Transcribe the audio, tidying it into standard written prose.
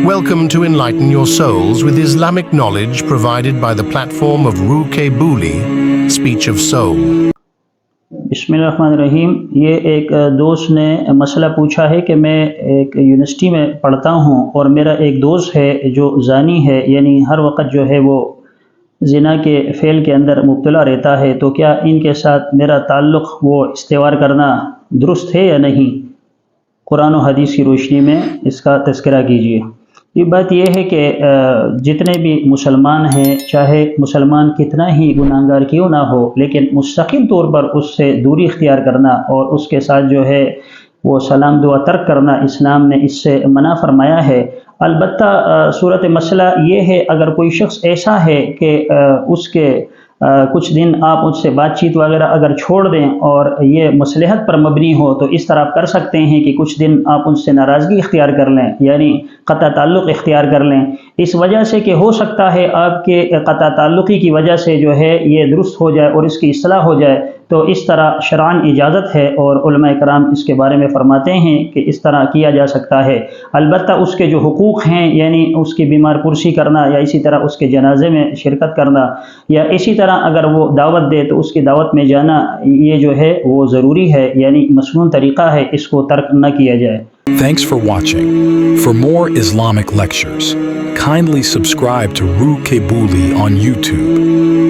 Welcome to Enlighten Your Souls with Islamic knowledge provided by the platform of Ruke Buli, Speech of Soul. बिस्मिल्लाहिर्रहमानिर्रहीम। ये एक दोस्त ने मसला पूछा है कि मैं एक यूनिवर्सिटी में पढ़ता हूँ और मेरा एक दोस्त है जो जानी है, यानी हर वक्त जो है वो ज़िना के फ़ेल के अंदर मुब्तला रहता है, तो क्या इनके साथ मेरा ताल्लुक़ वो इस्तेवार करना दुरुस्त है या नहीं? कुरान और हदीस की रोशनी में इसका तज़किरा कीजिए। ये बात यह है कि जितने भी मुसलमान हैं, चाहे मुसलमान कितना ही गुनाहगार क्यों ना हो, लेकिन मुस्तकिल तौर पर उससे दूरी इख्तियार करना और उसके साथ जो है वो सलाम दुआ तर्क करना, इस्लाम ने इससे मना फरमाया है। अलबत्ता सूरत मसला ये है, अगर कोई शख्स ऐसा है कि उसके कुछ दिन आप उससे बातचीत वगैरह अगर छोड़ दें और ये मसलहत पर मबनी हो, तो इस तरह आप कर सकते हैं कि कुछ दिन आप उनसे नाराज़गी इख्तियार कर लें, यानी क़ता ताल्लुक़ इख्तियार कर लें, इस वजह से कि हो सकता है आपके क़ता ताल्लुक़ी की वजह से जो है ये दुरुस्त हो जाए और इसकी इस्लाह हो जाए। तो इस तरह शरअन इजाज़त है और उलमा कराम इसके बारे में फ़रमाते हैं कि इस तरह किया जा सकता है। अलबत्ता उसके जो हुकूक़ हैं, यानी उसकी बीमार पुरसी करना या इसी तरह उसके जनाजे में शिरकत करना या इसी तरह अगर वो दावत दे तो उसकी दावत में जाना, ये जो है वो ज़रूरी है, यानी मसनून तरीक़ा है, इसको तर्क न किया जाए। Thanks for watching. For more Islamic lectures, kindly subscribe to Ruke Buli on YouTube.